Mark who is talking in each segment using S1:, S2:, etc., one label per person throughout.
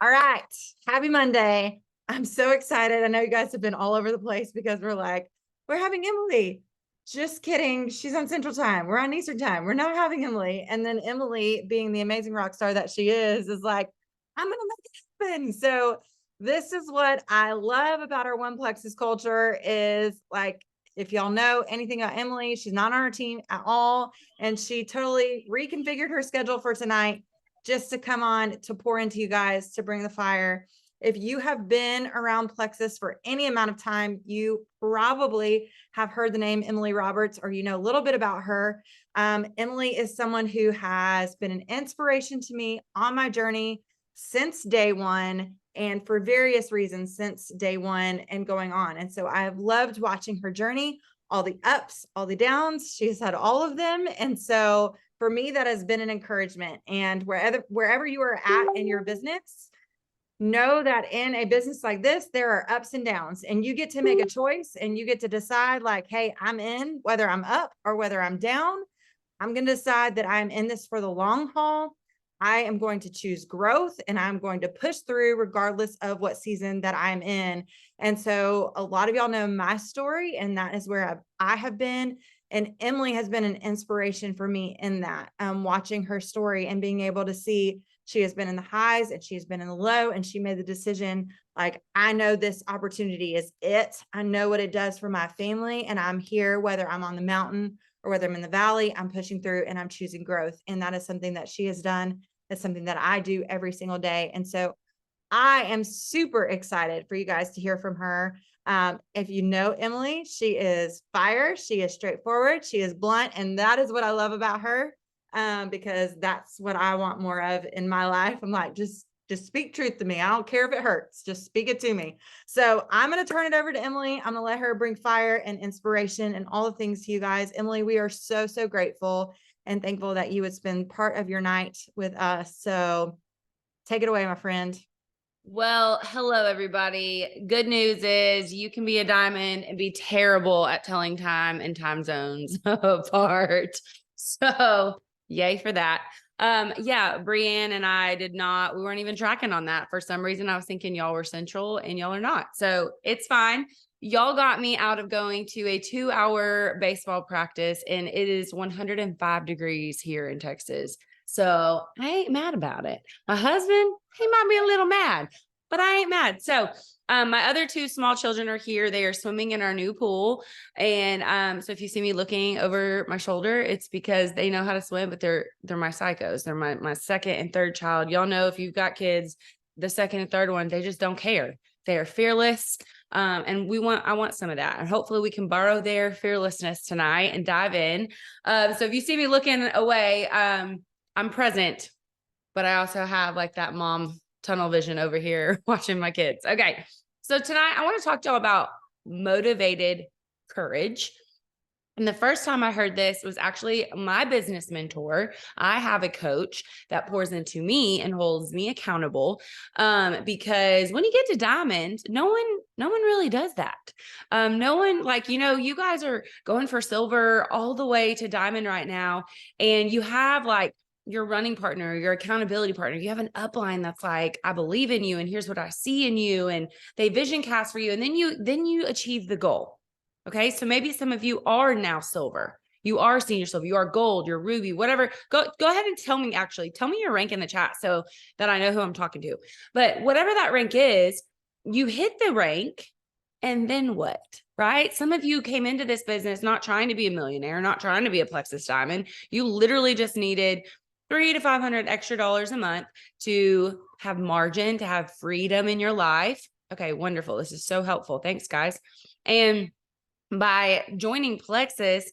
S1: All right. Happy Monday. I'm so excited. I know you guys have been all over the place because we're having Emily. Just kidding. She's on Central Time. We're on Eastern Time. We're not having Emily. And then Emily, being the amazing rock star that she is like, I'm going to make it happen. So this is what I love about our One Plexus culture is like, if y'all know anything about Emily, she's not on our team at all. And she totally reconfigured her schedule for tonight just to come on to pour into you guys, to bring the fire. If you have been around Plexus for any amount of time, you probably have heard the name Emily Roberts, or you know a little bit about her. Emily is someone who has been an inspiration to me on my journey since day one, and for various reasons since day one and going on. And so I have loved watching her journey, all the ups, all the downs. She's had all of them. And so for me, that has been an encouragement. And wherever you are at in your business, know that in a business like this, there are ups and downs, and you get to make a choice and you get to decide like, hey, I'm in, whether I'm up or whether I'm down. I'm going to decide that I'm in this for the long haul. I am going to choose growth, and I'm going to push through regardless of what season that I'm in. And so a lot of y'all know my story, and that is where I have been. And Emily has been an inspiration for me in that, watching her story and being able to see she has been in the highs and she's been in the low, and she made the decision, like, I know this opportunity is it. I know what it does for my family, and I'm here, whether I'm on the mountain or whether I'm in the valley, I'm pushing through and I'm choosing growth. And that is something that she has done. It's something that I do every single day. And so I am super excited for you guys to hear from her. If you know Emily, she is fire. She is straightforward. She is blunt. And that is what I love about her, because that's what I want more of in my life. I'm like, just speak truth to me. I don't care if it hurts. Just speak it to me. So I'm going to turn it over to Emily. I'm going to let her bring fire and inspiration and all the things to you guys. Emily, we are so, so grateful and thankful that you would spend part of your night with us. So take it away, my friend.
S2: Well, hello, everybody. Good news is you can be a diamond and be terrible at telling time and time zones apart. So yay for that. Yeah, Brienne and I we weren't even tracking on that. For some reason, I was thinking y'all were central and y'all are not. So it's fine. Y'all got me out of going to a 2-hour baseball practice, and it is 105 degrees here in Texas. So I ain't mad about it. My husband, he might be a little mad, but I ain't mad. So my other 2 small children are here. They are swimming in our new pool. And so if you see me looking over my shoulder, it's because they know how to swim, but they're my psychos. They're my second and third child. Y'all know if you've got kids, the second and third one, they just don't care. They are fearless. And I want some of that. And hopefully we can borrow their fearlessness tonight and dive in. So if you see me looking away, I'm present, but I also have like that mom tunnel vision over here watching my kids. Okay. So tonight I want to talk to y'all about motivated courage. And the first time I heard this was actually my business mentor. I have a coach that pours into me and holds me accountable, because when you get to diamond, no one really does that. No one, like, you guys are going for silver all the way to diamond right now, and you have like your running partner, your accountability partner. You have an upline that's like, I believe in you, and here's what I see in you, and they vision cast for you, and then you achieve the goal. Okay. So maybe some of you are now silver. You are senior silver. You are gold. You're ruby, whatever. Go ahead and tell me your rank in the chat so that I know who I'm talking to. But whatever that rank is, you hit the rank, and then what? Right? Some of you came into this business not trying to be a millionaire, not trying to be a Plexus diamond. You literally just needed $300 to $500 extra a month to have margin, to have freedom in your life. Okay, wonderful. This is so helpful. Thanks, guys. And by joining Plexus,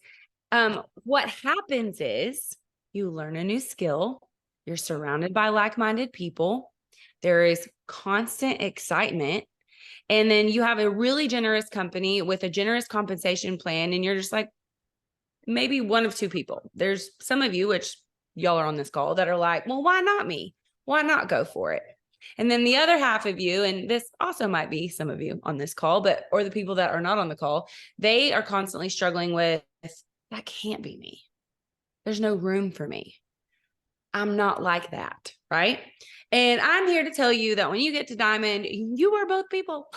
S2: what happens is you learn a new skill. You're surrounded by like-minded people. There is constant excitement. And then you have a really generous company with a generous compensation plan. And you're just like maybe one of 2 people. There's some of you, which y'all are on this call, that are like, well, why not me? Why not go for it? And then the other half of you, and this also might be some of you on this call, or the people that are not on the call, they are constantly struggling with, that can't be me. There's no room for me. I'm not like that. right? And I'm here to tell you that when you get to Diamond, you are both people.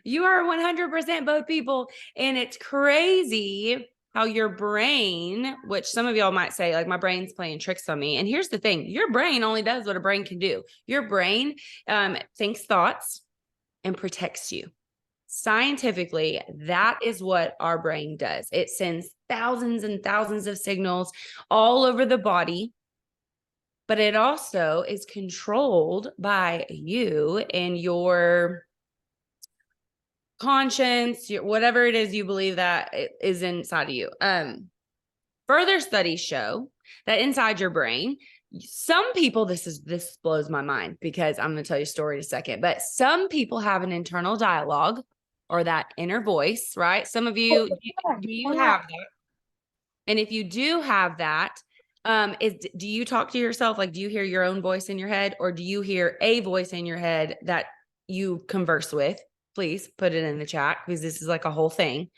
S2: You are 100% both people. And it's crazy how your brain, which some of y'all might say, like, my brain's playing tricks on me. And here's the thing, your brain only does what a brain can do. Your brain thinks thoughts and protects you. Scientifically, that is what our brain does. It sends thousands and thousands of signals all over the body, but it also is controlled by you and your conscience, whatever it is you believe that is inside of you. Further studies show that inside your brain, some people, this blows my mind because I'm going to tell you a story in a second, but some people have an internal dialogue or that inner voice, right? Some of you, do you have that? And if you do have that, do you talk to yourself? Like, do you hear your own voice in your head, or do you hear a voice in your head that you converse with? Please put it in the chat, because this is like a whole thing.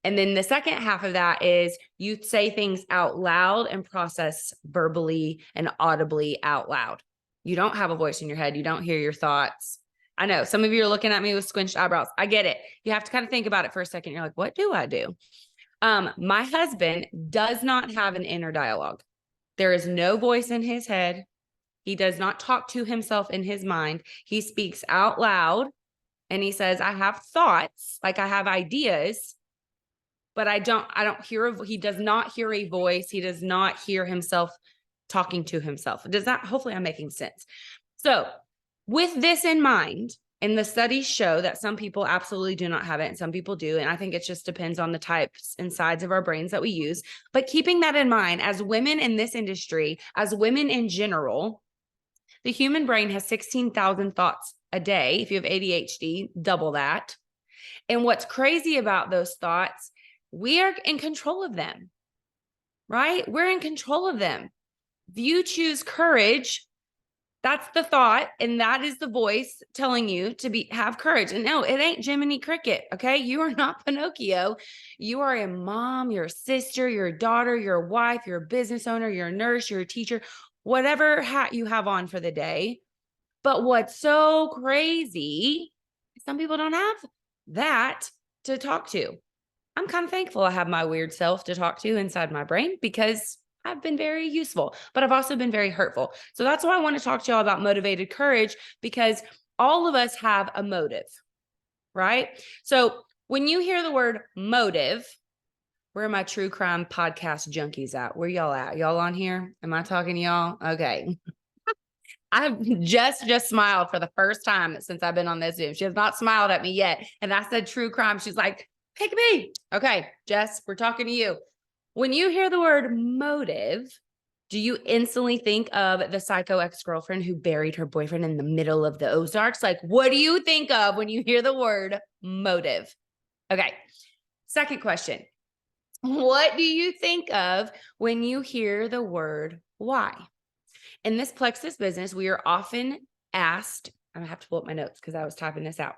S2: And then the second half of that is you say things out loud and process verbally and audibly out loud. You don't have a voice in your head. You don't hear your thoughts. I know some of you are looking at me with squinched eyebrows. I get it. You have to kind of think about it for a second. You're like, what do I do? My husband does not have an inner dialogue. There is no voice in his head. He does not talk to himself in his mind. He speaks out loud and he says, I have thoughts, like I have ideas, but I don't hear, he does not hear a voice. He does not hear himself talking to himself. Does that, hopefully I'm making sense. So with this in mind, and the studies show that some people absolutely do not have it and some people do. And I think it just depends on the types and sides of our brains that we use. But keeping that in mind, as women in this industry, as women in general, the human brain has 16,000 thoughts a day. If you have ADHD, double that. And what's crazy about those thoughts, we are in control of them, right? We're in control of them. If you choose courage, that's the thought, and that is the voice telling you to have courage. And no, it ain't Jiminy Cricket, okay? You are not Pinocchio. You are a mom, you're a sister, you're a daughter, you're a wife, you're a business owner, you're a nurse, you're a teacher, whatever hat you have on for the day. But what's so crazy, some people don't have that to talk to. I'm kind of thankful I have my weird self to talk to inside my brain, because I've been very useful, but I've also been very hurtful. So that's why I want to talk to y'all about motivated courage, because all of us have a motive, right? So when you hear the word motive, where are my true crime podcast junkies at? Where y'all at? Y'all on here? Am I talking to y'all? Okay. I've just smiled for the first time since I've been on this Zoom. She has not smiled at me yet. And I said true crime. She's like, pick me. Okay, Jess, we're talking to you. When you hear the word motive, do you instantly think of the psycho ex-girlfriend who buried her boyfriend in the middle of the Ozarks? Like, what do you think of when you hear the word motive? Okay, second question. What do you think of when you hear the word why? In this Plexus business, we are often asked, I'm gonna have to pull up my notes because I was typing this out.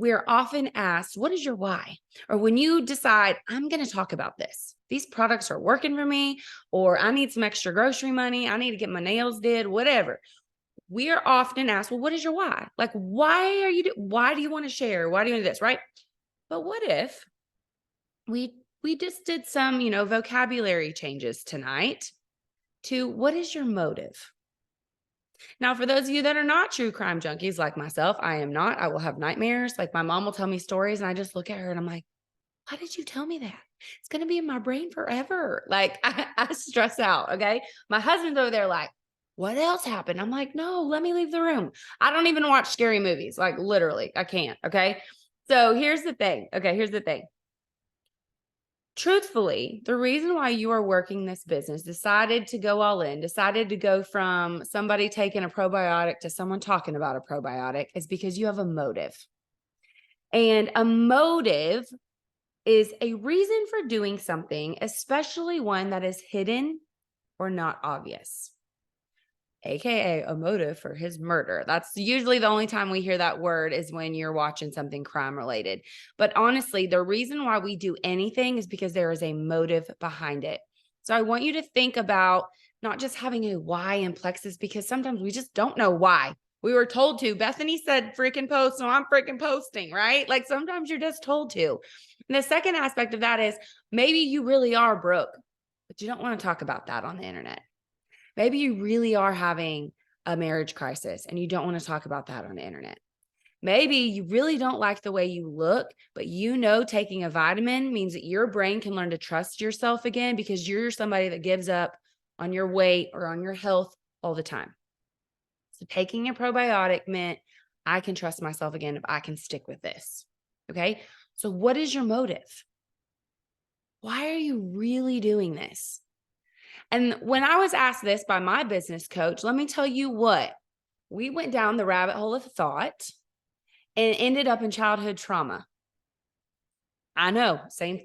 S2: We are often asked, what is your why? Or when you decide, I'm going to talk about this, these products are working for me, or I need some extra grocery money, I need to get my nails did, whatever. We are often asked, well, what is your why? Like, why do you want to share? Why do you do this? Right. But what if we just did some, vocabulary changes tonight to what is your motive? Now, for those of you that are not true crime junkies like myself, I am not. I will have nightmares. Like, my mom will tell me stories and I just look at her and I'm like, why did you tell me that? It's going to be in my brain forever. Like, I stress out. Okay. My husband's over there like, what else happened? I'm like, no, let me leave the room. I don't even watch scary movies. Like, literally, I can't. Okay. So here's the thing. Okay. Here's the thing. Truthfully, the reason why you are working this business, decided to go all in, decided to go from somebody taking a probiotic to someone talking about a probiotic, is because you have a motive. And a motive is a reason for doing something, especially one that is hidden or not obvious. AKA a motive for his murder. That's usually the only time we hear that word, is when you're watching something crime related. But honestly, the reason why we do anything is because there is a motive behind it. So I want you to think about not just having a why in plexus, because sometimes we just don't know why. We were told to. Bethany said freaking post, so I'm freaking posting, right? Like sometimes you're just told to. And the second aspect of that is maybe you really are broke, but you don't want to talk about that on the internet. Maybe you really are having a marriage crisis and you don't want to talk about that on the internet. Maybe you really don't like the way you look, but you know taking a vitamin means that your brain can learn to trust yourself again because you're somebody that gives up on your weight or on your health all the time. So taking a probiotic meant I can trust myself again if I can stick with this. Okay. So what is your motive? Why are you really doing this? And when I was asked this by my business coach, let me tell you what, we went down the rabbit hole of thought and ended up in childhood trauma. I know, same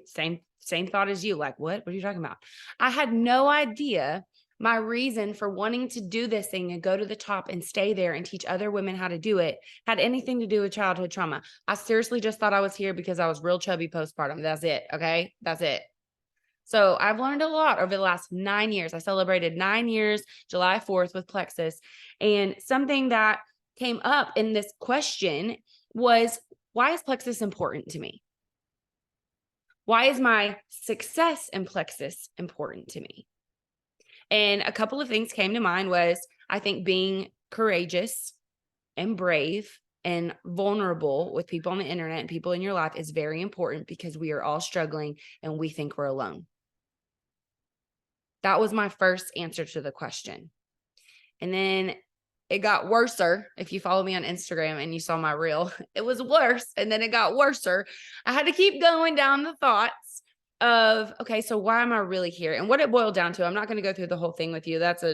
S2: thought as you. Like, what are you talking about? I had no idea my reason for wanting to do this thing and go to the top and stay there and teach other women how to do it had anything to do with childhood trauma. I seriously just thought I was here because I was real chubby postpartum. That's it. Okay. That's it. So I've learned a lot over the last 9 years. I celebrated 9 years, July 4th with Plexus. And something that came up in this question was, why is Plexus important to me? Why is my success in Plexus important to me? And a couple of things came to mind was, I think being courageous and brave and vulnerable with people on the internet and people in your life is very important because we are all struggling and we think we're alone. That was my first answer to the question. And then it got worser. If you follow me on Instagram and you saw my reel, it was worse. And then it got worser. I had to keep going down the thoughts of, okay, so why am I really here? And what it boiled down to, I'm not going to go through the whole thing with you. That's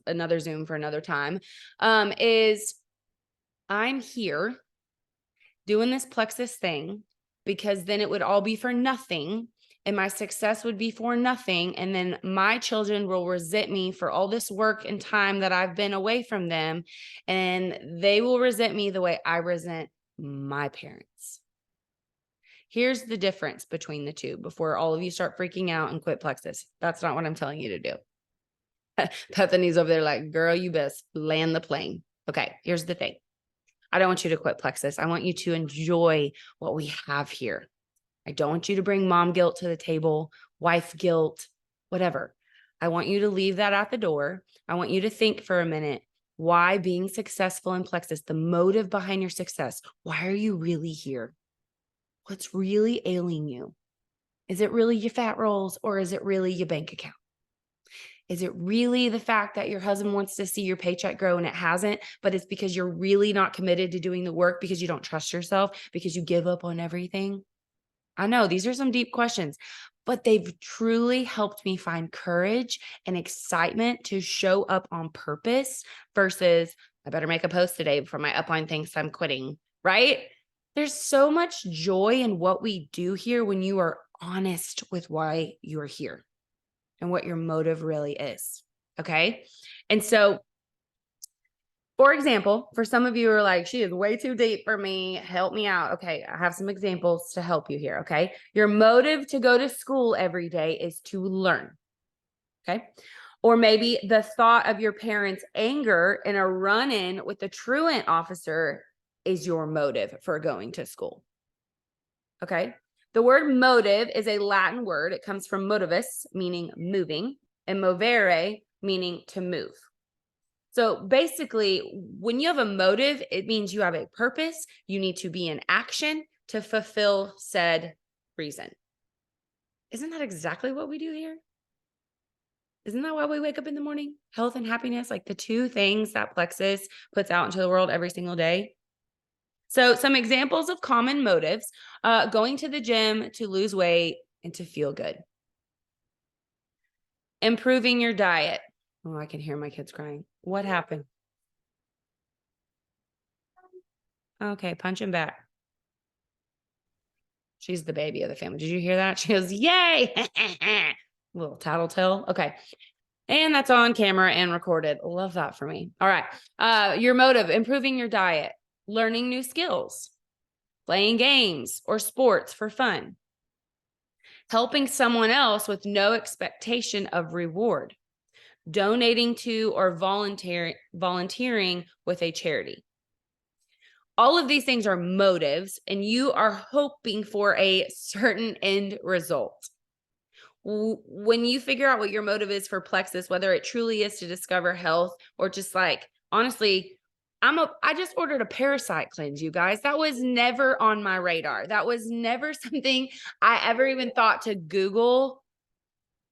S2: another Zoom for another time. Is I'm here doing this Plexus thing because then it would all be for nothing and my success would be for nothing. And then my children will resent me for all this work and time that I've been away from them. And they will resent me the way I resent my parents. Here's the difference between the two before all of you start freaking out and quit Plexus. That's not what I'm telling you to do. Bethany's over there like, girl, you best land the plane. Okay, here's the thing. I don't want you to quit Plexus. I want you to enjoy what we have here. I don't want you to bring mom guilt to the table, wife guilt, whatever. I want you to leave that at the door. I want you to think for a minute, why being successful in Plexus, the motive behind your success, why are you really here? What's really ailing you? Is it really your fat rolls or is it really your bank account? Is it really the fact that your husband wants to see your paycheck grow and it hasn't, but it's because you're really not committed to doing the work because you don't trust yourself, because you give up on everything? I know these are some deep questions, but they've truly helped me find courage and excitement to show up on purpose versus I better make a post today before my upline thinks I'm quitting, right? There's so much joy in what we do here when you are honest with why you're here and what your motive really is. Okay. And so, for example, for some of you who are like, she is way too deep for me. Help me out. Okay. I have some examples to help you here. Okay. Your motive to go to school every day is to learn. Okay. Or maybe the thought of your parents' anger in a run-in with the truant officer is your motive for going to school. Okay. The word motive is a Latin word. It comes from motivus, meaning moving, and movere, meaning to move. So basically, when you have a motive, it means you have a purpose. You need to be in action to fulfill said reason. Isn't that exactly what we do here? Isn't that why we wake up in the morning? Health and happiness, like the two things that Plexus puts out into the world every single day. So some examples of common motives, going to the gym to lose weight and to feel good. Improving your diet. Oh, I can hear my kids crying. What happened? Okay, punch him back. She's the baby of the family. Did you hear that? She goes, yay! Little tattletale. Okay. And that's on camera and recorded. Love that for me. All right. Your motive, improving your diet, learning new skills, playing games or sports for fun, helping someone else with no expectation of reward, donating to, or volunteering with a charity. All of these things are motives, and you are hoping for a certain end result. When you figure out what your motive is for Plexus, whether it truly is to discover health or just like, honestly, I just ordered a parasite cleanse, you guys. That was never on my radar. That was never something I ever even thought to Google.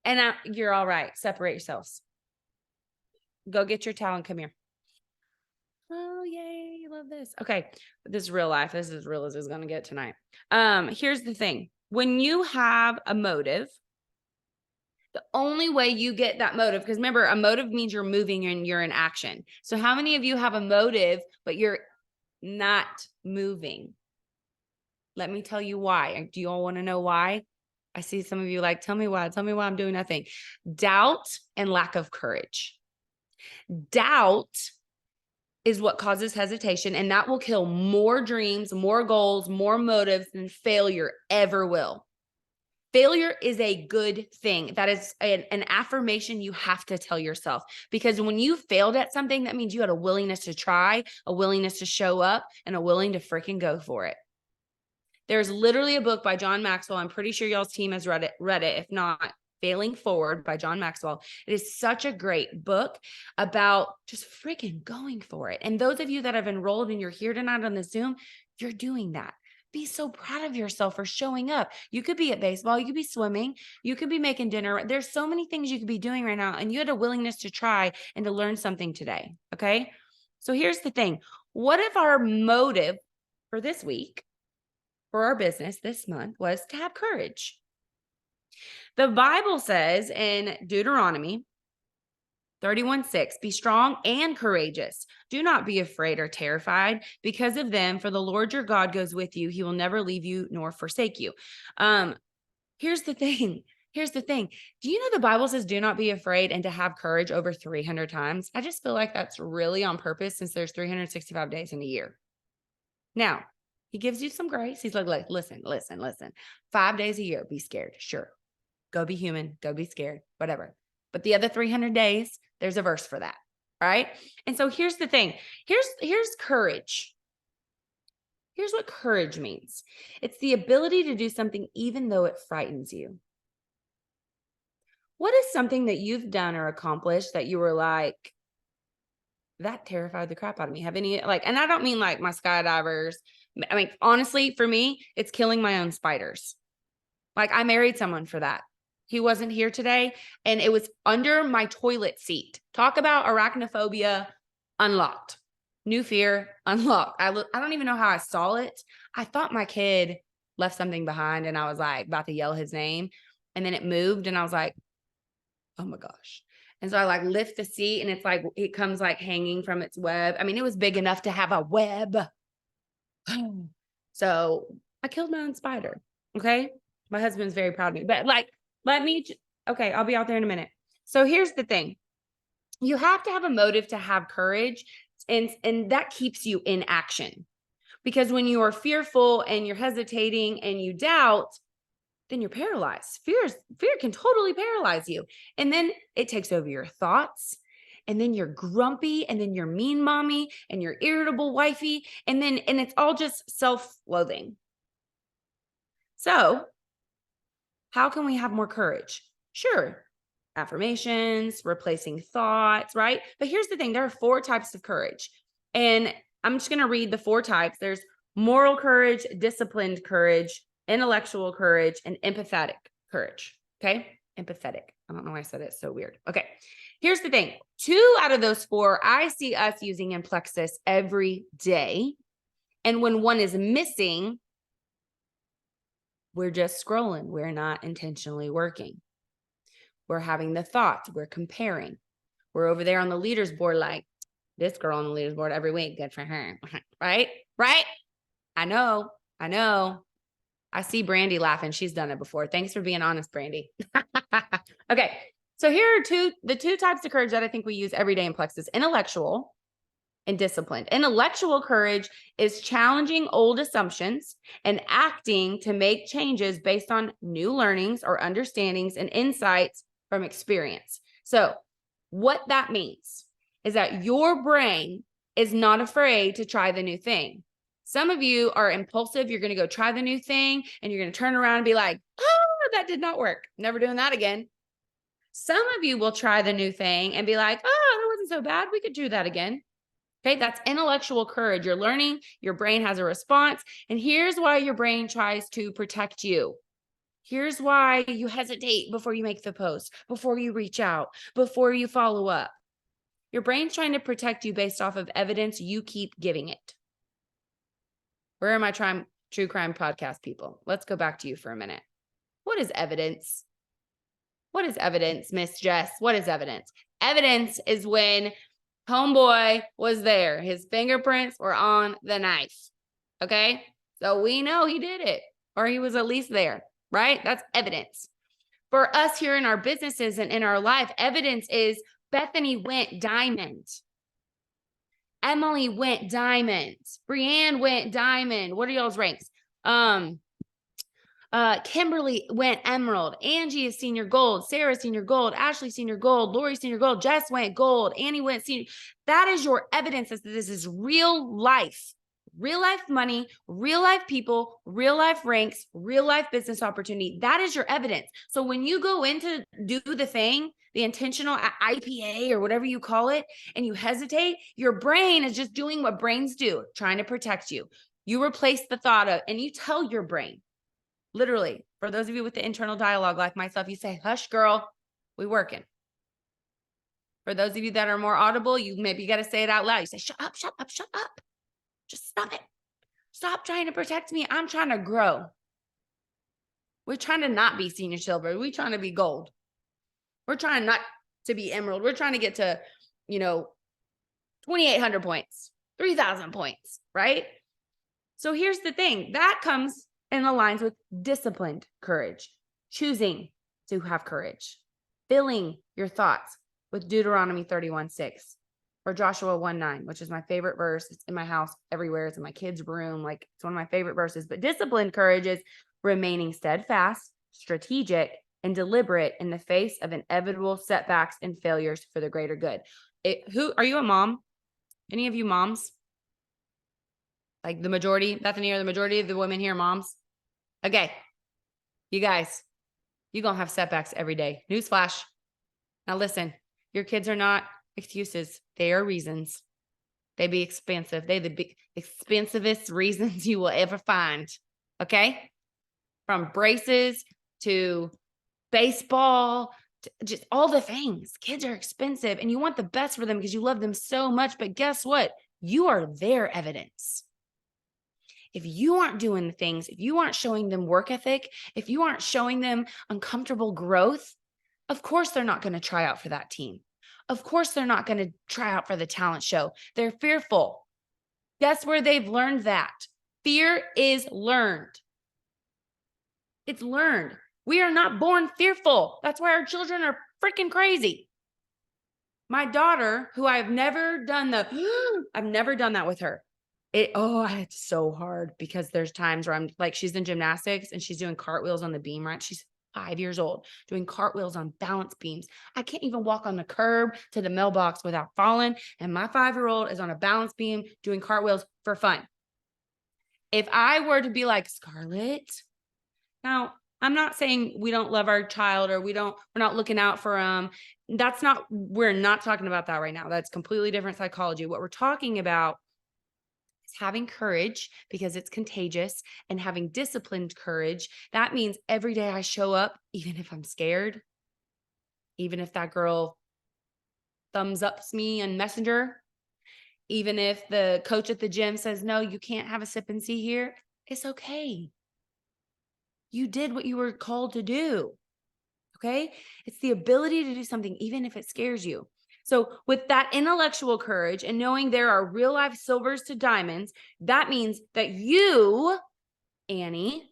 S2: And you're all right. Separate yourselves. Go get your towel and come here. Oh, yay. I love this. Okay. This is real life. This is as real as it's going to get tonight. Here's the thing. When you have a motive, the only way you get that motive, because remember, a motive means you're moving and you're in action. So how many of you have a motive, but you're not moving? Let me tell you why. Do you all want to know why? I see some of you like, tell me why I'm doing nothing. Doubt and lack of courage. Doubt is what causes hesitation, and that will kill more dreams, more goals, more motives than failure ever will. Failure is a good thing. That is an affirmation you have to tell yourself, because when you failed at something, that means you had a willingness to try, a willingness to show up, and a willing to freaking go for it. There's literally a book by John Maxwell. I'm pretty sure y'all's team has read it. If not, Failing Forward by John Maxwell. It is such a great book about just freaking going for it. And those of you that have enrolled and you're here tonight on the Zoom, you're doing that. Be so proud of yourself for showing up. You could be at baseball, you could be swimming, you could be making dinner. There's so many things you could be doing right now, and you had a willingness to try and to learn something today. Okay. So here's the thing. What if our motive for this week, for our business this month, was to have courage? The Bible says in Deuteronomy 31:6, be strong and courageous. Do not be afraid or terrified because of them, for the Lord your God goes with you. He will never leave you nor forsake you. Here's the thing. Do you know the Bible says do not be afraid and to have courage over 300 times? I just feel like that's really on purpose, since there's 365 days in a year. Now, he gives you some grace. He's like, listen. 5 days a year, be scared. Sure. Go be human. Go be scared. Whatever. But the other 300 days, there's a verse for that. Right? And so here's the thing. Here's courage. Here's what courage means. It's the ability to do something even though it frightens you. What is something that you've done or accomplished that you were like, that terrified the crap out of me? Have any, like, and I don't mean like my skydivers. I mean, honestly, for me, it's killing my own spiders. Like, I married someone for that. He wasn't here today, and it was under my toilet seat. Talk about arachnophobia unlocked. New fear unlocked. I don't even know how I saw it. I thought my kid left something behind, and I was like about to yell his name, and then it moved, and I was like, oh my gosh. And so I like lift the seat, and it's like it comes like hanging from its web. I mean, it was big enough to have a web. So I killed my own spider. Okay. My husband's very proud of me, but like, okay, I'll be out there in a minute. So here's the thing. You have to have a motive to have courage, and that keeps you in action. Because when you are fearful and you're hesitating and you doubt, then you're paralyzed. Fear can totally paralyze you. And then it takes over your thoughts. And then you're grumpy, and then you're mean mommy, and you're irritable wifey. And it's all just self-loathing. So how can we have more courage? Sure. Affirmations, replacing thoughts, right? But here's the thing. There are 4 types of courage. And I'm just going to read the 4 types. There's moral courage, disciplined courage, intellectual courage, and empathetic courage. Okay. Empathetic. I don't know why I said it so weird. Okay. Here's the thing. 2 out of those 4, I see us using in Plexus every day. And when one is missing, we're just scrolling. We're not intentionally working. We're having the thoughts. We're comparing. We're over there on the leaders board, like this girl on the leaders board every week. Good for her. Right? I know. I see Brandy laughing. She's done it before. Thanks for being honest, Brandy. Okay. So here are the 2 types of courage that I think we use every day in Plexus: intellectual and disciplined. Intellectual courage is challenging old assumptions and acting to make changes based on new learnings or understandings and insights from experience. So What that means is that your brain is not afraid to try the new thing. Some of you are impulsive. You're going to go try the new thing and you're going to turn around and be like, oh, that did not work. Never doing that again. Some of you will try the new thing and be like, oh, that wasn't so bad. We could do that again. Okay, that's intellectual courage. You're learning, your brain has a response. And here's why your brain tries to protect you. Here's why you hesitate before you make the post, before you reach out, before you follow up. Your brain's trying to protect you based off of evidence you keep giving it. Where are my true crime podcast people? Let's go back to you for a minute. What is evidence? What is evidence, Miss Jess? What is evidence? Evidence is when homeboy was there. His fingerprints were on the knife. Okay? So we know he did it, or he was at least there, right? That's evidence. For us here in our businesses and in our life, evidence is Bethany went diamond. Emily went diamond. Brianne went diamond. What are y'all's ranks? Kimberly went emerald. Angie is senior gold. Sarah senior gold. Ashley senior gold. Lori senior gold. Jess went gold. Annie went senior. That is your evidence that this is real life money, real life people, real life ranks, real life business opportunity. That is your evidence. So when you go in to do the thing, the intentional IPA or whatever you call it, and you hesitate, your brain is just doing what brains do, trying to protect you. You replace the thought of, and you tell your brain, literally, for those of you with the internal dialogue like myself, you say, hush, girl, we working. For those of you that are more audible, you maybe got to say it out loud. You say, shut up, shut up, shut up. Just stop it. Stop trying to protect me. I'm trying to grow. We're trying to not be senior silver. We're trying to be gold. We're trying not to be emerald. We're trying to get to, 2,800 points, 3,000 points, right? So here's the thing. That comes and aligns with disciplined courage, choosing to have courage, filling your thoughts with Deuteronomy 31:6 or Joshua 1:9, which is my favorite verse. It's in my house everywhere. It's in my kids' room. Like, it's one of my favorite verses. But disciplined courage is remaining steadfast, strategic, and deliberate in the face of inevitable setbacks and failures for the greater good. Who are you, a mom? Any of you moms? Like the majority, Bethany, or the majority of the women here, moms? Okay, you guys, you're going to have setbacks every day. Newsflash. Now listen, your kids are not excuses. They are reasons. They be expensive. They the expensivest reasons you will ever find. Okay? From braces to baseball, to just all the things. Kids are expensive and you want the best for them because you love them so much. But guess what? You are their evidence. If you aren't doing the things, if you aren't showing them work ethic, if you aren't showing them uncomfortable growth, of course they're not going to try out for that team. Of course they're not going to try out for the talent show. They're fearful. Guess where they've learned that? Fear is learned. It's learned. We are not born fearful. That's why our children are freaking crazy. My daughter, who I've never done that with her. It's so hard because there's times where I'm like, she's in gymnastics and she's doing cartwheels on the beam, right? She's 5 years old doing cartwheels on balance beams. I can't even walk on the curb to the mailbox without falling. And my 5-year-old is on a balance beam doing cartwheels for fun. If I were to be like, Scarlett, now I'm not saying we don't love our child or we're not looking out for them. We're not talking about that right now. That's completely different psychology. What we're talking about is having courage because it's contagious, and having disciplined courage. That means every day I show up, even if I'm scared, even if that girl thumbs ups me on Messenger, even if the coach at the gym says, no, you can't have a sip and see here. It's okay. You did what you were called to do. Okay. It's the ability to do something, even if it scares you. So with that intellectual courage and knowing there are real life silvers to diamonds, that means that you, Annie,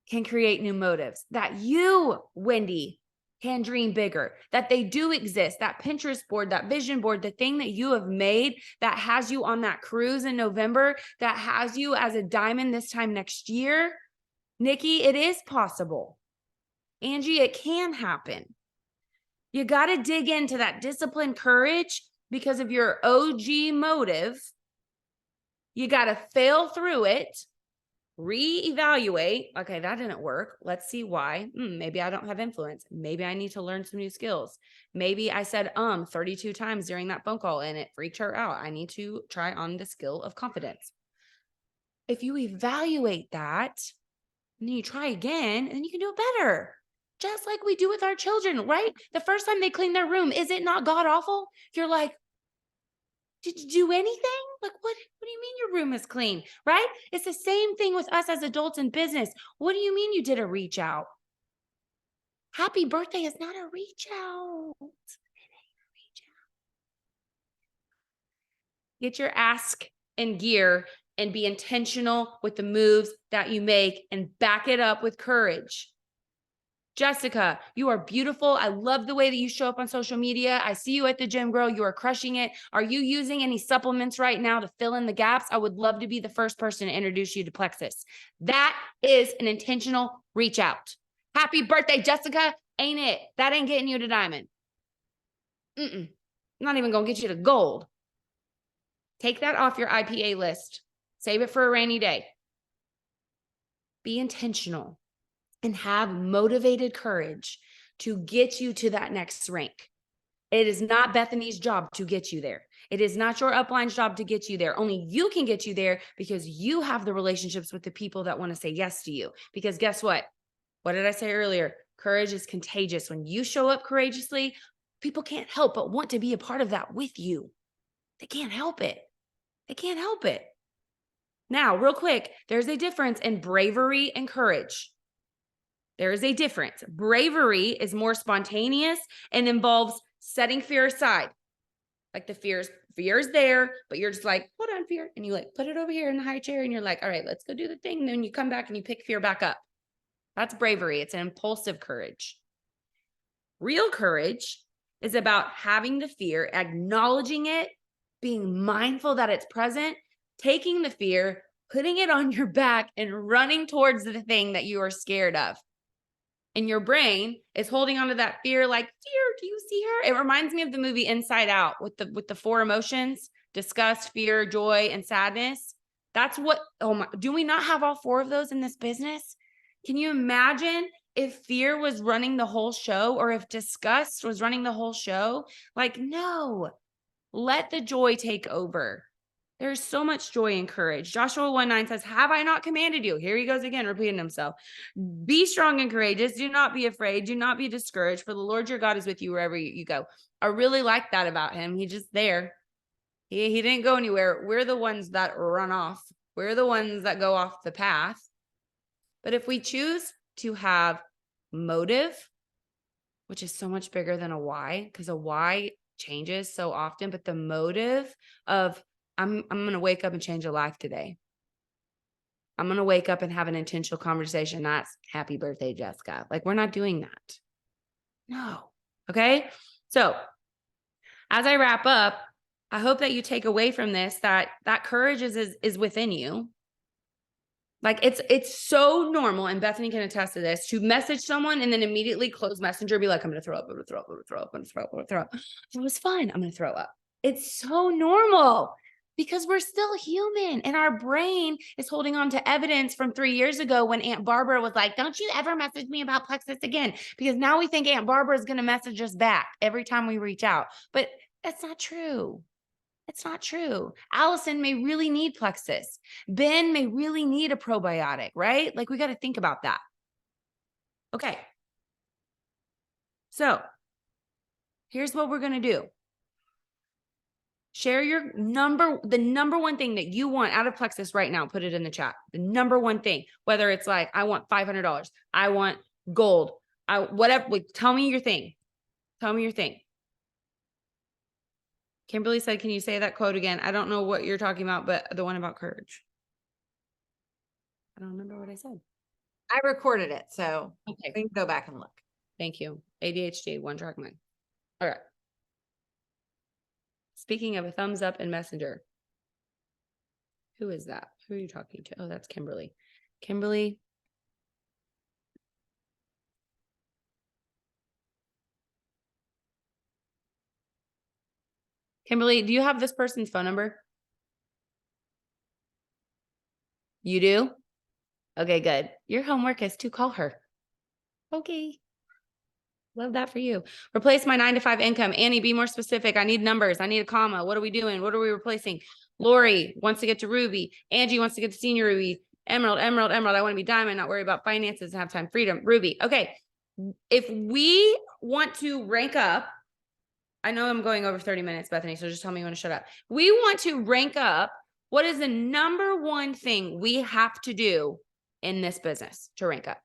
S2: can create new motives, that you, Wendy, can dream bigger, that they do exist, that Pinterest board, that vision board, the thing that you have made that has you on that cruise in November, that has you as a diamond this time next year. Nikki, it is possible. Angie, it can happen. You got to dig into that disciplined courage because of your OG motive. You got to fail through it, reevaluate. Okay, that didn't work. Let's see why. Maybe I don't have influence. Maybe I need to learn some new skills. Maybe I said 32 times during that phone call and it freaked her out. I need to try on the skill of confidence. If you evaluate that, and then you try again, and then you can do it better. Just like we do with our children, right? The first time they clean their room, is it not god awful? You're like, did you do anything? Like, what do you mean your room is clean, right? It's the same thing with us as adults in business. What do you mean you did a reach out? Happy birthday is not a reach out. Get your ask in gear and be intentional with the moves that you make and back it up with courage. Jessica, you are beautiful. I love the way that you show up on social media. I see you at the gym, girl. You are crushing it. Are you using any supplements right now to fill in the gaps? I would love to be the first person to introduce you to Plexus. That is an intentional reach out. Happy birthday, Jessica. Ain't it? That ain't getting you to diamond. Not even going to get you to gold. Take that off your IPA list. Save it for a rainy day. Be intentional and have motivated courage to get you to that next rank. It is not Bethany's job to get you there. It is not your upline's job to get you there. Only you can get you there because you have the relationships with the people that want to say yes to you. Because guess what? What did I say earlier? Courage is contagious. When you show up courageously, people can't help but want to be a part of that with you. They can't help it. They can't help it. Now, real quick, there's a difference in bravery and courage. There is a difference. Bravery is more spontaneous and involves setting fear aside. Like the fear is there, but you're just like, hold on, fear. And you like put it over here in the high chair and you're like, all right, let's go do the thing. And then you come back and you pick fear back up. That's bravery. It's an impulsive courage. Real courage is about having the fear, acknowledging it, being mindful that it's present, taking the fear, putting it on your back and running towards the thing that you are scared of. And your brain is holding on to that fear like, fear, do you see her? It reminds me of the movie Inside Out with the four emotions: disgust, fear, joy, and sadness. That's what, do we not have all four of those in this business? Can you imagine if fear was running the whole show or if disgust was running the whole show? Like, no, let the joy take over. There's so much joy and courage. Joshua 1:9 says, have I not commanded you? Here he goes again, repeating himself. Be strong and courageous. Do not be afraid. Do not be discouraged, for the Lord your God is with you wherever you go. I really like that about him. He's just there. He didn't go anywhere. We're the ones that run off. We're the ones that go off the path. But if we choose to have motive, which is so much bigger than a why, because a why changes so often, but the motive of I'm going to wake up and change a life today. I'm going to wake up and have an intentional conversation. That's happy birthday, Jessica. Like, we're not doing that. No. Okay. So as I wrap up, I hope that you take away from this that courage is within you. Like it's so normal, and Bethany can attest to this, to message someone and then immediately close Messenger, be like, I'm going to throw up, I'm going to throw up, I'm going to throw up, I'm going to throw up, I'm going to throw up. It was fun. I'm going to throw up. It's so normal because we're still human and our brain is holding on to evidence from 3 years ago when Aunt Barbara was like, don't you ever message me about Plexus again? Because now we think Aunt Barbara is going to message us back every time we reach out. But that's not true. It's not true. Allison may really need Plexus. Ben may really need a probiotic, right? Like, we got to think about that. Okay. So here's what we're going to do. Share the number one thing that you want out of Plexus right now. Put it in the chat. The number one thing, whether it's like, I want $500. I want gold. Whatever. Tell me your thing. Tell me your thing. Kimberly said, can you say that quote again? I don't know what you're talking about, but the one about courage. I don't remember what I said.
S1: I recorded it, so
S2: okay,
S1: we can go back and look.
S2: Thank you. ADHD, one track mind. All right. Speaking of a thumbs up in Messenger. Who is that? Who are you talking to? Oh, that's Kimberly. Kimberly. Kimberly, do you have this person's phone number? You do? Okay, good. Your homework is to call her. Okay. Love that for you. Replace my 9 to 5 income. Annie, be more specific. I need numbers. I need a comma. What are we doing? What are we replacing? Lori wants to get to Ruby. Angie wants to get to Senior Ruby. Emerald, Emerald, Emerald. I want to be Diamond, not worry about finances and have time, freedom. Ruby. Okay. If we want to rank up, I know I'm going over 30 minutes, Bethany, so just tell me when to shut up. We want to rank up. What is the number one thing we have to do in this business to rank up?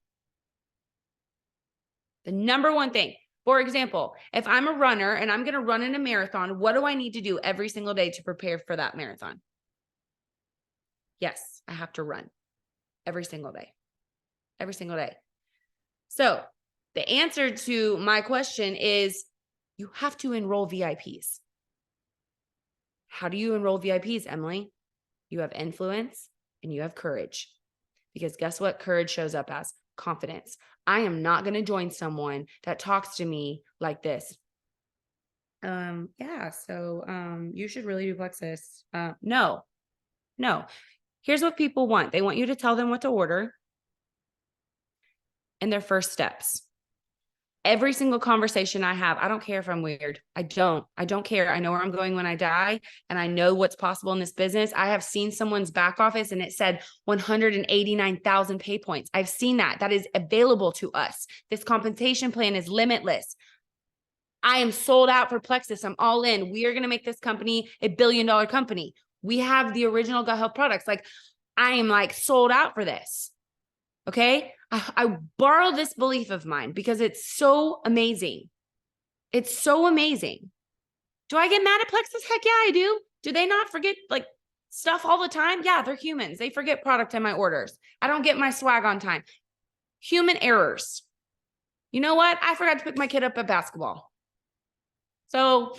S2: The number one thing. For example, if I'm a runner and I'm going to run in a marathon, what do I need to do every single day to prepare for that marathon? Yes, I have to run every single day. Every single day. So the answer to my question is you have to enroll VIPs. How do you enroll VIPs, Emily? You have influence and you have courage. Because guess what courage shows up as? Confidence. I am not going to join someone that talks to me like this. Yeah, so you should really do Plexus. No. Here's what people want. They want you to tell them what to order and their first steps. Every single conversation I have, I don't care if I'm weird. I don't care. I know where I'm going when I die, and I know what's possible in this business. I have seen someone's back office and it said 189,000 pay points. I've seen that. That is available to us. This compensation plan is limitless. I am sold out for Plexus. I'm all in. We are going to make this company a $1 billion company. We have the original gut health products. Like, I am like sold out for this. Okay. I borrow this belief of mine because it's so amazing. It's so amazing. Do I get mad at Plexus? Heck yeah, I do. Do they not forget like stuff all the time? Yeah, they're humans. They forget product in my orders. I don't get my swag on time. Human errors. You know what? I forgot to pick my kid up at basketball. So,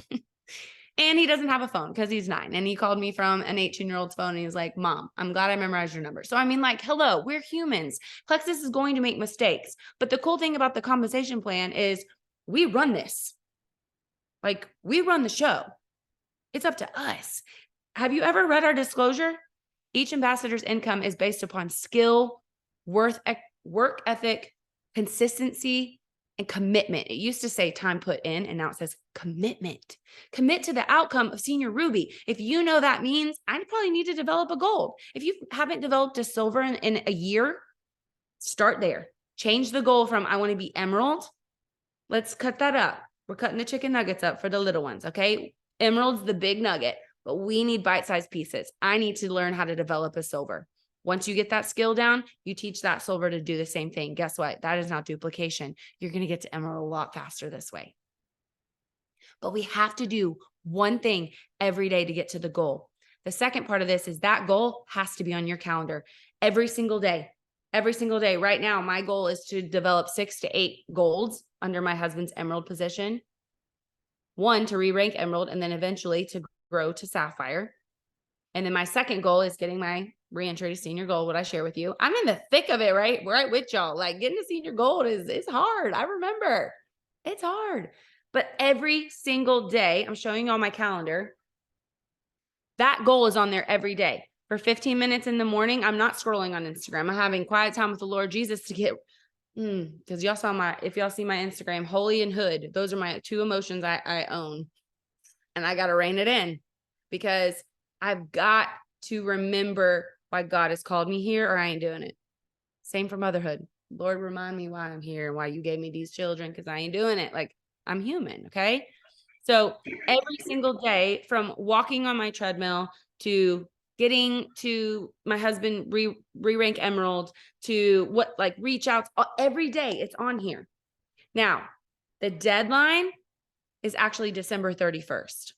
S2: and he doesn't have a phone because he's 9. And he called me from an 18-year-old's phone. And he's like, Mom, I'm glad I memorized your number. So, I mean, like, hello, we're humans. Plexus is going to make mistakes. But the cool thing about the compensation plan is we run this. Like, we run the show. It's up to us. Have you ever read our disclosure? Each ambassador's income is based upon skill, work ethic, consistency, and commitment. It used to say time put in, and now it says commitment. Commit to the outcome of Senior Ruby. If you know that means I probably need to develop a gold. If you haven't developed a silver in a year, start there. Change the goal from I want to be emerald. Let's cut that up. We're cutting the chicken nuggets up for the little ones, okay? Emerald's the big nugget, but we need bite-sized pieces. I need to learn how to develop a silver. Once you get that skill down, you teach that silver to do the same thing. Guess what? That is not duplication. You're going to get to emerald a lot faster this way. But we have to do one thing every day to get to the goal. The second part of this is that goal has to be on your calendar every single day. Every single day. Right now, my goal is to develop 6 to 8 golds under my husband's emerald position. 1, to re-rank emerald, and then eventually to grow to sapphire. And then my second goal is getting my re-entry to senior gold, what I share with you. I'm in the thick of it, right with y'all. Like, getting to senior gold is hard. I remember it's hard, but every single day, I'm showing you on my calendar, that goal is on there every day. For 15 minutes in the morning, I'm not scrolling on Instagram. I'm having quiet time with the Lord Jesus to get, because y'all saw if y'all see my Instagram, holy and hood, those are my 2 emotions I own. And I got to rein it in because I've got to remember why God has called me here, or I ain't doing it. Same for motherhood. Lord, remind me why I'm here and why you gave me these children, because I ain't doing it. Like, I'm human. Okay. So every single day, from walking on my treadmill to getting to my husband re-rank emerald to reach out every day, it's on here. Now, the deadline is actually December 31st.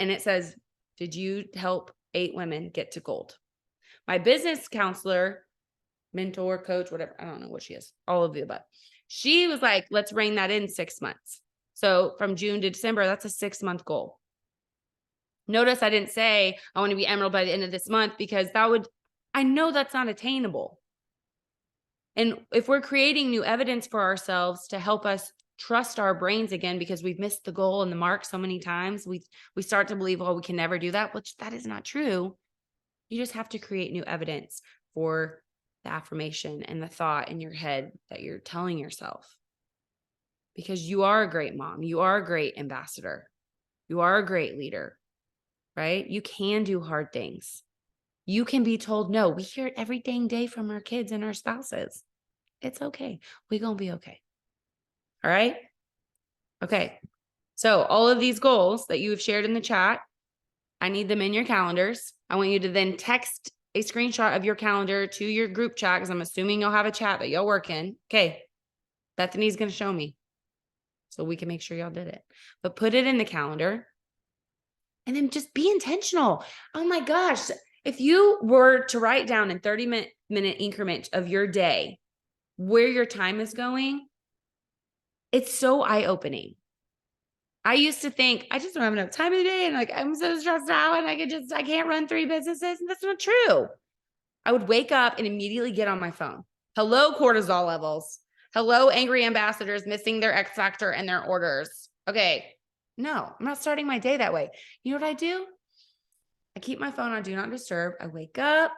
S2: And it says, did you help 8 women get to gold? My business counselor, mentor, coach, whatever, I don't know what she is, all of the above. She was like, let's rein that in 6 months. So from June to December, that's a 6-month goal. Notice I didn't say I want to be emerald by the end of this month, because I know that's not attainable. And if we're creating new evidence for ourselves to help us trust our brains again because we've missed the goal and the mark so many times. We start to believe, oh, we can never do that, which that is not true. You just have to create new evidence for the affirmation and the thought in your head that you're telling yourself. Because you are a great mom. You are a great ambassador. You are a great leader, right? You can do hard things. You can be told no. We hear it every dang day from our kids and our spouses. It's okay. We're going to be okay. All right. Okay. So all of these goals that you have shared in the chat, I need them in your calendars. I want you to then text a screenshot of your calendar to your group chat, because I'm assuming you'll have a chat that you'll work in. Okay. Bethany's going to show me so we can make sure y'all did it. But put it in the calendar and then just be intentional. Oh my gosh. If you were to write down in 30-minute increment of your day where your time is going, it's so eye-opening. I used to think I just don't have enough time in the day and like I'm so stressed out and I can't run 3 businesses. And that's not true. I would wake up and immediately get on my phone. Hello, cortisol levels. Hello, angry ambassadors missing their X factor and their orders. Okay. No, I'm not starting my day that way. You know what I do? I keep my phone on do not disturb. I wake up.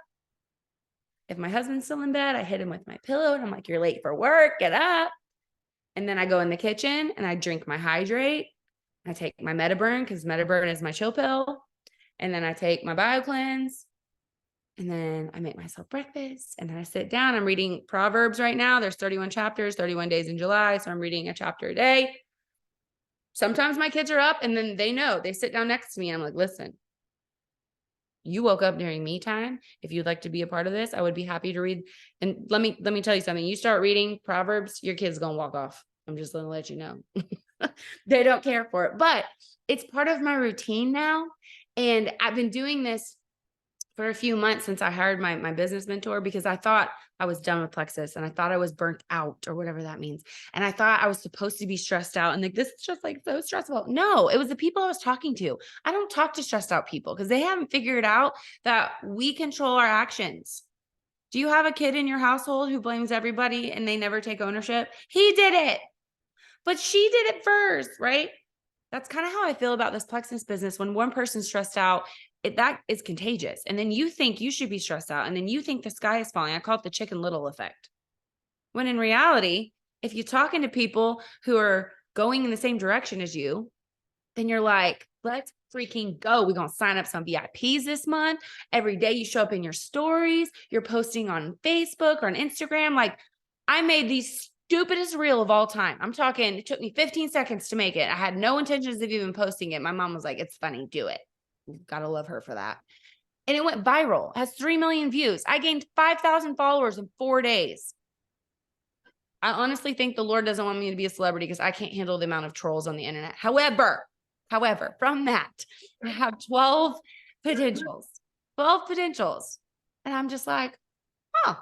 S2: If my husband's still in bed, I hit him with my pillow and I'm like, you're late for work, get up. And then I go in the kitchen and I drink my hydrate. I take my Metaburn because Metaburn is my chill pill. And then I take my BioCleanse. And then I make myself breakfast. And then I sit down. I'm reading Proverbs right now. There's 31 chapters, 31 days in July. So I'm reading a chapter a day. Sometimes my kids are up and then they know. They sit down next to me. And I'm like, listen, you woke up during me time. If you'd like to be a part of this, I would be happy to read. And let me tell you something. You start reading Proverbs, your kid's going to walk off. I'm just going to let you know. They don't care for it, but it's part of my routine now. And I've been doing this for a few months since I hired my business mentor, because I thought I was done with Plexus and I thought I was burnt out or whatever that means. And I thought I was supposed to be stressed out and like, this is just like so stressful. No, it was the people I was talking to. I don't talk to stressed out people because they haven't figured out that we control our actions. Do you have a kid in your household who blames everybody and they never take ownership? He did it, but she did it first, right? That's kind of how I feel about this Plexus business. When one person's stressed out, that is contagious. And then you think you should be stressed out. And then you think the sky is falling. I call it the Chicken Little effect. When in reality, if you're talking to people who are going in the same direction as you, then you're like, let's freaking go. We're going to sign up some VIPs this month. Every day you show up in your stories, you're posting on Facebook or on Instagram. Like, I made the stupidest reel of all time. I'm talking, it took me 15 seconds to make it. I had no intentions of even posting it. My mom was like, it's funny, do it. Gotta love her for that. And it went viral. It has 3 million views. I gained 5,000 followers in 4 days. I honestly think the Lord doesn't want me to be a celebrity because I can't handle the amount of trolls on the internet. However, from that, I have 12 potentials. And I'm just like, oh,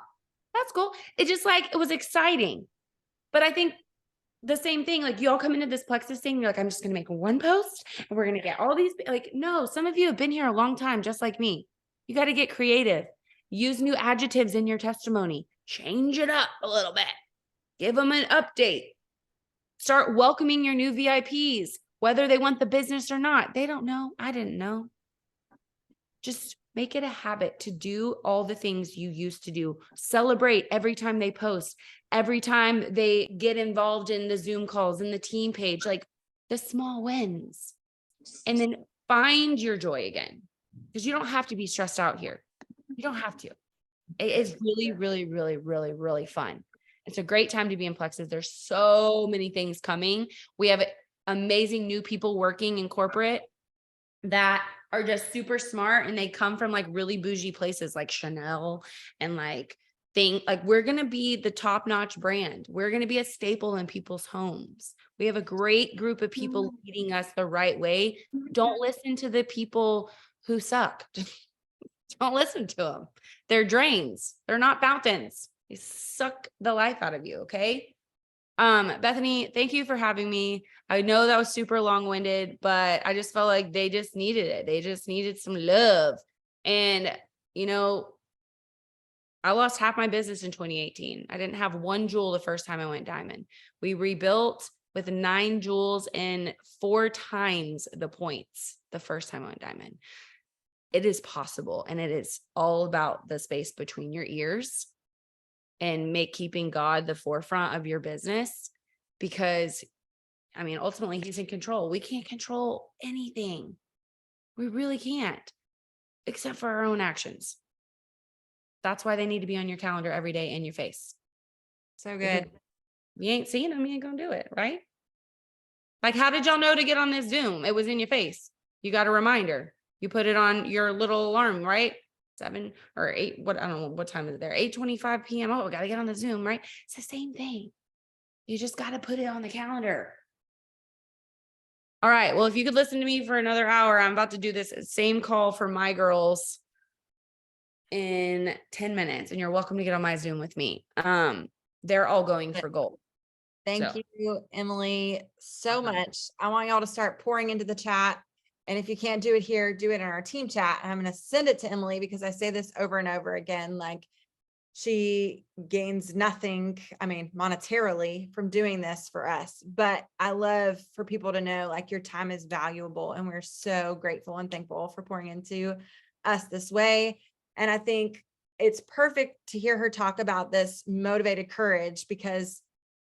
S2: that's cool. It just like, it was exciting. But I think the same thing, like you all come into this Plexus thing, you're like, I'm just going to make one post and we're going to get all these. Like, no, some of you have been here a long time, just like me. You got to get creative. Use new adjectives in your testimony. Change it up a little bit. Give them an update. Start welcoming your new VIPs, whether they want the business or not. They don't know. I didn't know. Just make it a habit to do all the things you used to do. Celebrate every time they post, every time they get involved in the Zoom calls and the team page, like the small wins. And then find your joy again, because you don't have to be stressed out here. You don't have to. It's really, really, really, really, really fun. It's a great time to be in Plexus. There's so many things coming. We have amazing new people working in corporate that are just super smart, and they come from like really bougie places like Chanel and like we're going to be the top-notch brand. We're going to be a staple in people's homes. We have a great group of people leading us the right way. Don't listen to the people who suck. Don't listen to them. They're drains. They're not fountains. They suck the life out of you. Okay. Bethany, thank you for having me. I know that was super long-winded, but I just felt like they just needed it. They just needed some love. And, you know, I lost half my business in 2018. I didn't have one jewel the first time I went diamond. We rebuilt with 9 jewels and 4 times the points the first time I went diamond. It is possible. And it is all about the space between your ears and keeping God the forefront of your business, because I mean, ultimately he's in control. We can't control anything. We really can't, except for our own actions. That's why they need to be on your calendar every day in your face.
S1: So good.
S2: You ain't seeing them, you ain't gonna do it, right? Like, how did y'all know to get on this Zoom? It was in your face. You got a reminder. You put it on your little alarm, right? 7 or 8, I don't know what time is it there? 8:25 p.m. Oh, we got to get on the Zoom, right? It's the same thing. You just got to put it on the calendar. All right. Well, if you could listen to me for another hour, I'm about to do this same call for my girls in 10 minutes, and you're welcome to get on my Zoom with me. They're all going for gold.
S1: Thank you, Emily, so much. I want y'all to start pouring into the chat. And if you can't do it here, do it in our team chat. And I'm going to send it to Emily because I say this over and over again, like she gains nothing, I mean, monetarily from doing this for us. But I love for people to know like your time is valuable. And we're so grateful and thankful for pouring into us this way. And I think it's perfect to hear her talk about this motivated courage, because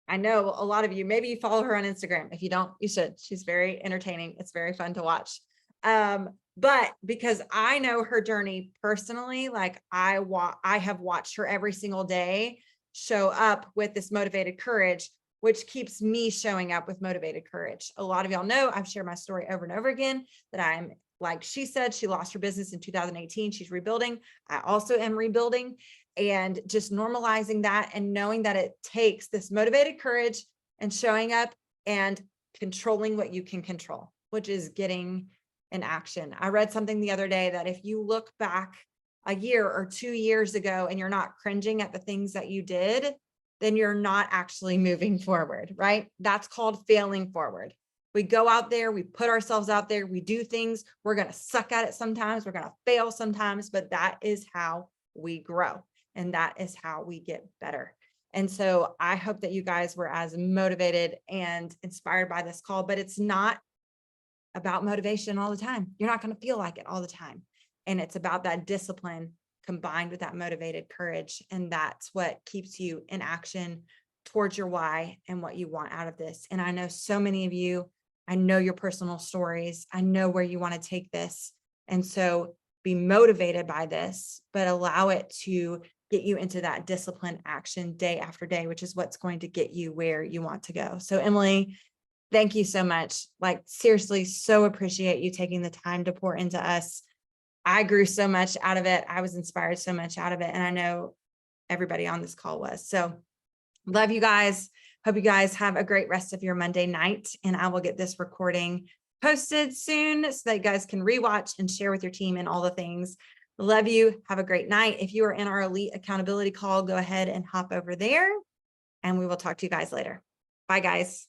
S1: I know a lot of you, maybe you follow her on Instagram. If you don't, you should. She's very entertaining. It's very fun to watch. But because I know her journey personally, like I have watched her every single day show up with this motivated courage, which keeps me showing up with motivated courage. A lot of y'all know I've shared my story over and over again that I'm, like she said, she lost her business in 2018. She's rebuilding. I also am rebuilding. And just normalizing that and knowing that it takes this motivated courage and showing up and controlling what you can control, which is getting in action. I read something the other day that if you look back a year or 2 years ago and you're not cringing at the things that you did, then you're not actually moving forward, right? That's called failing forward. We go out there, we put ourselves out there, we do things, we're going to suck at it sometimes, we're going to fail sometimes, but that is how we grow. And that is how we get better. And so I hope that you guys were as motivated and inspired by this call, but it's not about motivation all the time. You're not going to feel like it all the time. And it's about that discipline combined with that motivated courage. And that's what keeps you in action towards your why and what you want out of this. And I know so many of you, I know your personal stories. I know where you want to take this. And so be motivated by this, but allow it to get you into that disciplined action day after day, which is what's going to get you where you want to go. So Emily, thank you so much. Like seriously, so appreciate you taking the time to pour into us. I grew so much out of it. I was inspired so much out of it. And I know everybody on this call was. So love you guys. Hope you guys have a great rest of your Monday night. And I will get this recording posted soon so that you guys can rewatch and share with your team and all the things. Love you. Have a great night. If you are in our elite accountability call, go ahead and hop over there and we will talk to you guys later. Bye guys.